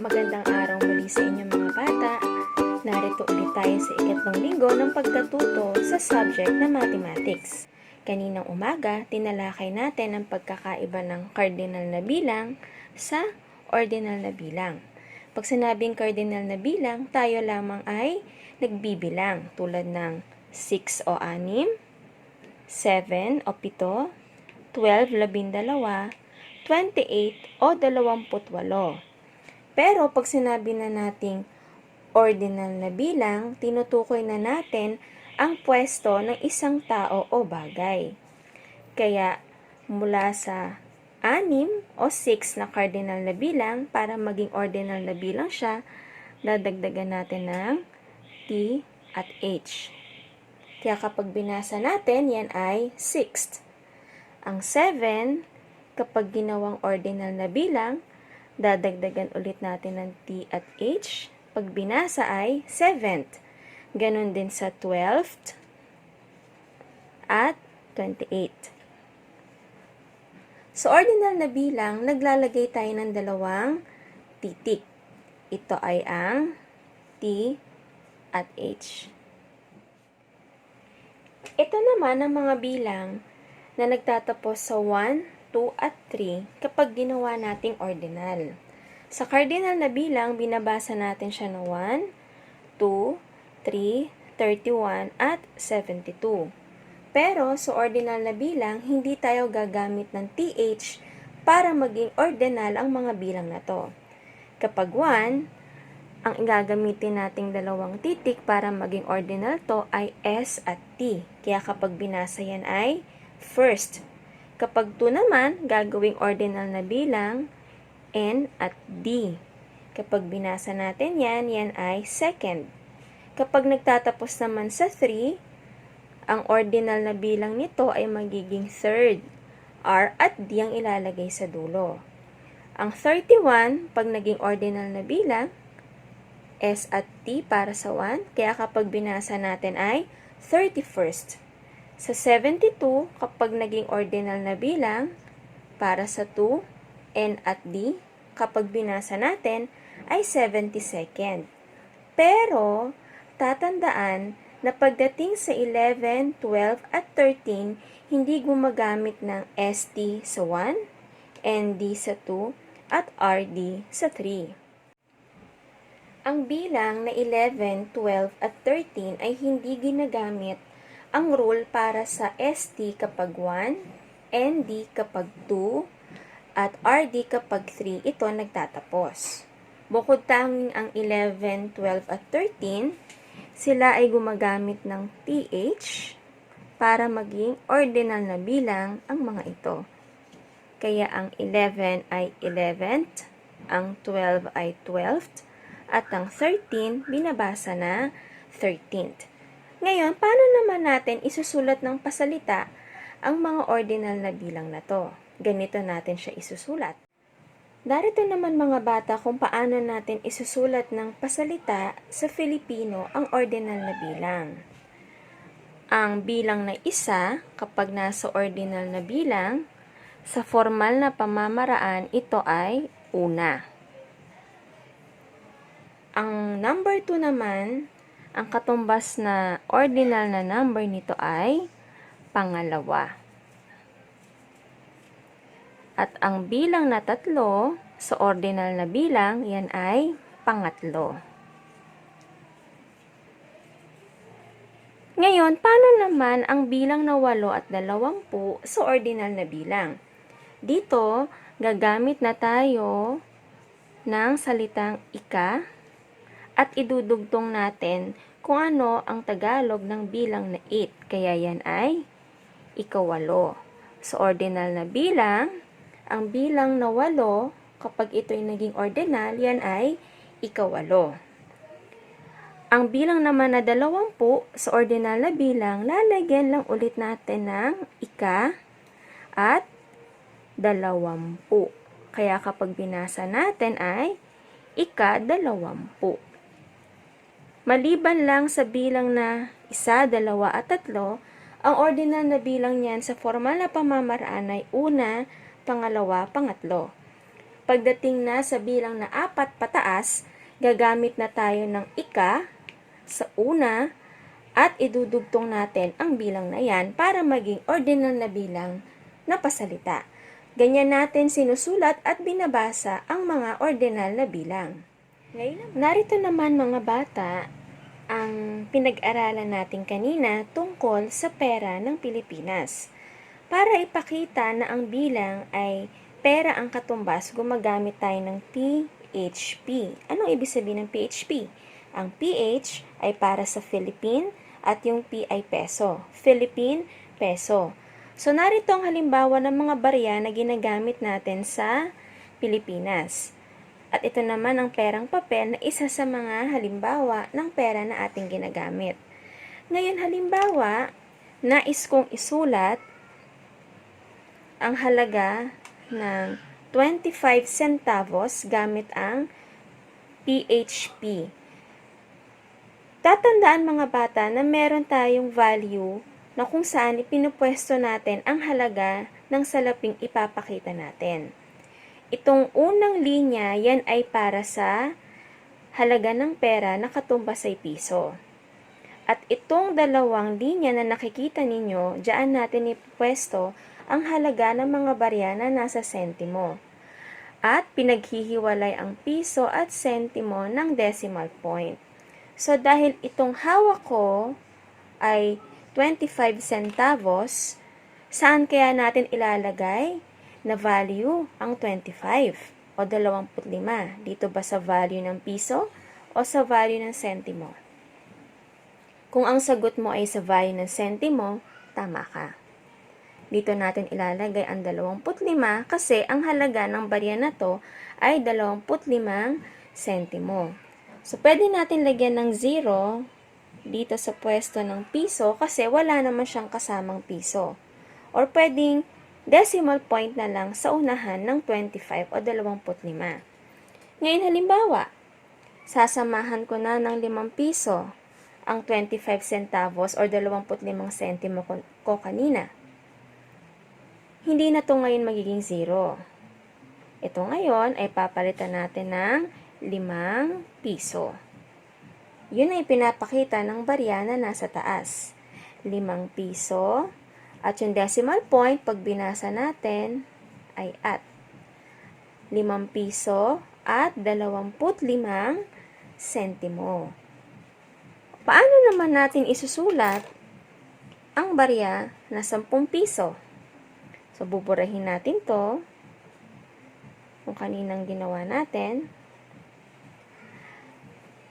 Magandang araw muli sa inyo mga bata. Narito ulit tayo sa ikatlong linggo ng pagkatuto sa subject na mathematics. Kaninang umaga, tinalakay natin ang pagkakaiba ng cardinal na bilang sa ordinal na bilang. Pag sinabing cardinal na bilang, tayo lamang ay nagbibilang tulad ng 6 o 6, 7 o 7, 12, 12, 28 o 28. Pero pag sinabi na nating ordinal na bilang, tinutukoy na natin ang pwesto ng isang tao o bagay. Kaya mula sa 6 o 6 na cardinal na bilang, para maging ordinal na bilang siya, dadagdagan natin ng T at H. Kaya kapag binasa natin, yan ay 6th. Ang 7, kapag ginawang ordinal na bilang, dadagdagan ulit natin ng T at H. Pag binasa ay 7th. Ganon din sa 12th at 28th. Sa ordinal na bilang, naglalagay tayo ng dalawang titik. Ito ay ang T at H. Ito naman ang mga bilang na nagtatapos sa 1, 2 at 3 kapag ginawa nating ordinal. Sa cardinal na bilang, binabasa natin siya ng 1, 2, 3, 31 at 72. Pero sa ordinal na bilang, hindi tayo gagamit ng TH para maging ordinal ang mga bilang na to. Kapag 1, ang gagamitin nating dalawang titik para maging ordinal to ay S at T. Kaya kapag binasa yan ay first. Kapag 2 naman, gagawing ordinal na bilang, N at D. Kapag binasa natin yan, yan ay second. Kapag nagtatapos naman sa 3, ang ordinal na bilang nito ay magiging third. R at D ang ilalagay sa dulo. Ang 31, pag naging ordinal na bilang, S at T para sa 1, kaya kapag binasa natin ay 31st. Sa 72, kapag naging ordinal na bilang, para sa 2, N at D, kapag binasa natin, ay 72nd. Pero, tatandaan na pagdating sa 11, 12, at 13, hindi gumagamit ng ST sa 1, ND sa 2, at RD sa 3. Ang bilang na 11, 12, at 13 ay hindi ginagamit ang rule para sa ST kapag 1, ND kapag 2, at RD kapag 3, ito nagtatapos. Bukod tanging ang 11, 12, at 13, sila ay gumagamit ng TH para maging ordinal na bilang ang mga ito. Kaya ang 11 ay 11th, ang 12 ay 12th, at ang 13 binabasa na 13th. Ngayon, paano naman natin isusulat ng pasalita ang mga ordinal na bilang na to? Ganito natin siya isusulat. Darito naman mga bata kung paano natin isusulat ng pasalita sa Filipino ang ordinal na bilang. Ang bilang na isa, kapag nasa ordinal na bilang, sa formal na pamamaraan, ito ay una. Ang number 2 naman, ang katumbas na ordinal na number nito ay pangalawa. At ang bilang na 3 sa ordinal na bilang, yan ay pangatlo. Ngayon, paano naman ang bilang na 8 at 20 sa ordinal na bilang? Dito, gagamit na tayo ng salitang ika at idudugtong natin kung ano ang Tagalog ng bilang na 8. Kaya yan ay ikawalo. Sa ordinal na bilang, ang bilang na 8, kapag ito'y naging ordinal, yan ay ikawalo. Ang bilang naman na 20, sa ordinal na bilang, lalagyan lang ulit natin ng ika at 20. Kaya kapag binasa natin ay ika-20. Maliban lang sa bilang na 1, 2, at 3, ang ordinal na bilang niyan sa formal na pamamaraan ay una, pangalawa, pangatlo. Pagdating na sa bilang na 4 pataas, gagamit na tayo ng ika sa una at idudugtong natin ang bilang na yan para maging ordinal na bilang na pasalita. Ganyan natin sinusulat at binabasa ang mga ordinal na bilang. Narito naman mga bata ang pinag-aralan natin kanina tungkol sa pera ng Pilipinas. Para ipakita na ang bilang ay pera ang katumbas, gumagamit tayo ng PHP. Anong ibig sabihin ng PHP? Ang PH ay para sa Philippine at yung P ay peso. Philippine peso. So, narito ang halimbawa ng mga barya na ginagamit natin sa Pilipinas. At ito naman ang perang papel na isa sa mga halimbawa ng pera na ating ginagamit. Ngayon, halimbawa, nais kong isulat ang halaga ng 25 centavos gamit ang PHP. Tatandaan mga bata na meron tayong value na kung saan ipinupwesto natin ang halaga ng salaping ipapakita natin. Itong unang linya, yan ay para sa halaga ng pera na katumbas ay piso. At itong dalawang linya na nakikita ninyo, diyan natin ipupwesto ang halaga ng mga barya na nasa sentimo. At pinaghihiwalay ang piso at sentimo ng decimal point. So, dahil itong hawak ko ay 25 centavos, saan kaya natin ilalagay na value ang 25 o 25? Dito ba sa value ng piso o sa value ng sentimo? Kung ang sagot mo ay sa value ng sentimo, tama ka. Dito natin ilalagay ang 25 kasi ang halaga ng barya na to ay 25 sentimo. So, pwede natin lagyan ng 0 dito sa pwesto ng piso kasi wala naman siyang kasamang piso. Or pwedeng decimal point na lang sa unahan ng 25 o 25. Ngayon halimbawa, sasamahan ko na ng 5 piso ang 25 centavos or 25 sentimo ko kanina. Hindi na to ngayon magiging 0. Ito ngayon ay papalitan natin ng 5 piso. Yun ay pinapakita ng barya na nasa taas. 5 piso. At yung decimal point, pag binasa natin, ay at 5 piso at 25 sentimo. Paano naman natin isusulat ang barya na 10 piso? So, buburahin natin to kung kaninang ginawa natin.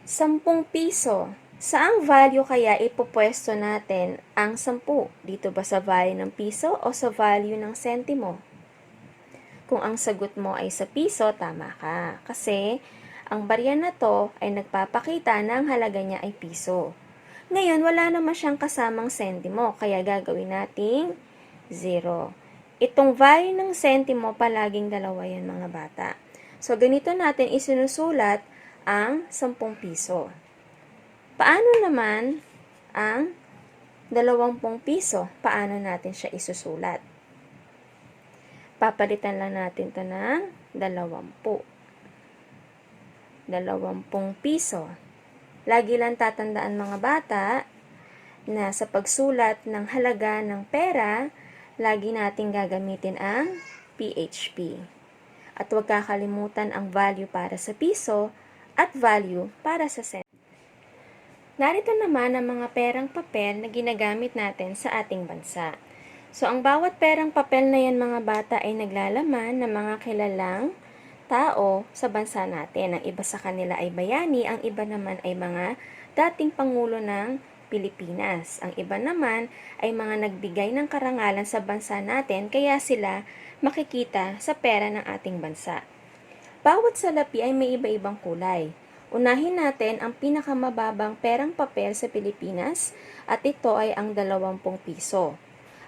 10 piso. Saang value kaya ipupwesto natin ang 10? Dito ba sa value ng piso o sa value ng sentimo? Kung ang sagot mo ay sa piso, tama ka. Kasi ang barya na to ay nagpapakita na ang halaga niya ay piso. Ngayon, wala naman siyang kasamang sentimo, kaya gagawin nating 0. Itong value ng sentimo, palaging dalawa yan mga bata. So, ganito natin isinusulat ang 10 piso. Paano naman ang 20 piso? Paano natin siya isusulat? Papalitan lang natin ito ng 20. 20 piso. Lagi lang tatandaan mga bata na sa pagsulat ng halaga ng pera, lagi nating gagamitin ang PHP. At huwag kakalimutan ang value para sa piso at value para sa sentimo. Narito naman ang mga perang papel na ginagamit natin sa ating bansa. So, ang bawat perang papel na yan mga bata ay naglalaman ng mga kilalang tao sa bansa natin. Ang iba sa kanila ay bayani, ang iba naman ay mga dating pangulo ng Pilipinas. Ang iba naman ay mga nagbigay ng karangalan sa bansa natin kaya sila makikita sa pera ng ating bansa. Bawat salapi ay may iba-ibang kulay. Unahin natin ang pinakamababang perang papel sa Pilipinas at ito ay ang 20 piso.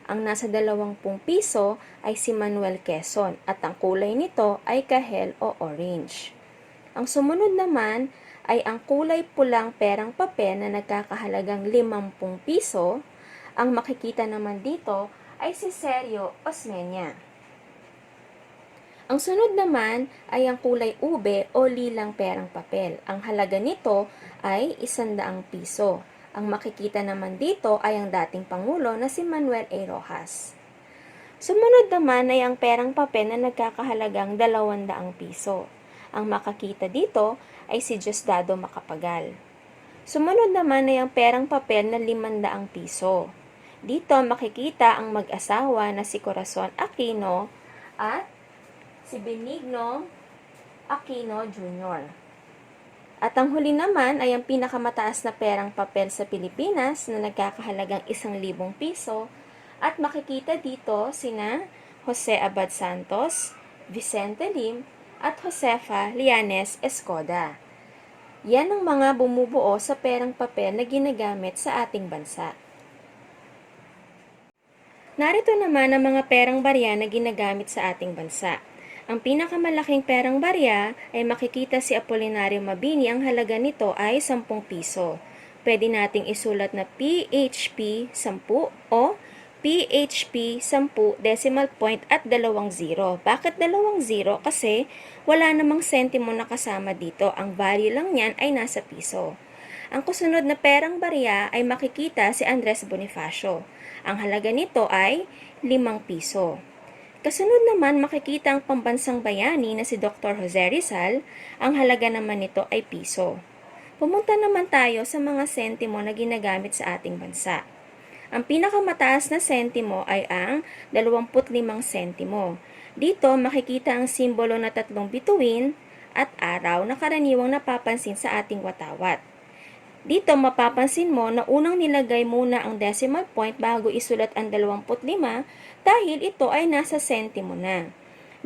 Ang nasa 20 piso ay si Manuel Quezon at ang kulay nito ay kahel o orange. Ang sumunod naman ay ang kulay pulang perang papel na nagkakahalagang 50 piso. Ang makikita naman dito ay si Sergio Osmeña. Ang sunod naman ay ang kulay ube o lilang perang papel. Ang halaga nito ay 100 piso. Ang makikita naman dito ay ang dating Pangulo na si Manuel A. Rojas. Sumunod naman ay ang perang papel na nagkakahalagang 200 piso. Ang makakita dito ay si Diosdado Macapagal. Sumunod naman ay ang perang papel na 500 piso. Dito makikita ang mag-asawa na si Corazon Aquino at si Benigno Aquino Jr. At ang huli naman ay ang pinakamataas na perang papel sa Pilipinas na nagkakahalagang 1,000 piso at makikita dito sina Jose Abad Santos, Vicente Lim at Josefa Lianes Escoda. Yan ang mga bumubuo sa perang papel na ginagamit sa ating bansa. Narito naman ang mga perang barya na ginagamit sa ating bansa. Ang pinakamalaking perang barya ay makikita si Apolinario Mabini, ang halaga nito ay 10 piso. Pwede nating isulat na PHP 10 o PHP 10 decimal point at 2 zero. Bakit 2 zero? Kasi wala namang sentimo na kasama dito. Ang value lang niyan ay nasa piso. Ang kasunod na perang barya ay makikita si Andres Bonifacio. Ang halaga nito ay 5 piso. Kasunod naman makikita ang pambansang bayani na si Dr. Jose Rizal, ang halaga naman nito ay piso. Pumunta naman tayo sa mga sentimo na ginagamit sa ating bansa. Ang pinakamataas na sentimo ay ang 25 sentimo. Dito makikita ang simbolo na 3 bituin at araw na karaniwang napapansin sa ating watawat. Dito mapapansin mo na unang nilagay muna ang decimal point bago isulat ang 25 dahil ito ay nasa sentimo na.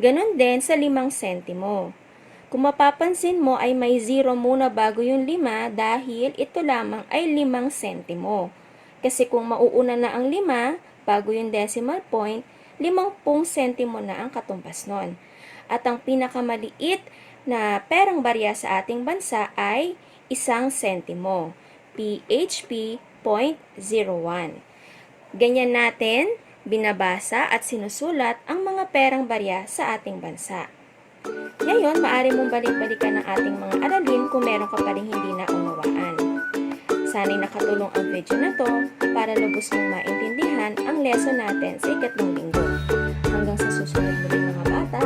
Ganon din sa 5 sentimo. Kung mapapansin mo ay may 0 muna bago yung 5 dahil ito lamang ay 5 sentimo. Kasi kung mauuna na ang 5 bago yung decimal point, 50 sentimo na ang katumbas nun. At ang pinakamaliit na perang barya sa ating bansa ay 1 sentimo, PHP 0.01. Ganyan natin binabasa at sinusulat ang mga perang barya sa ating bansa. Ngayon, maaari mong balik-balikan ang ating mga aralin kung meron ka pa rin hindi naunawaan. Sana'y nakatulong ang video na to para lubos mong maintindihan ang lesson natin sa ikatlong linggo. Hanggang sa susunod mo rin mga bata,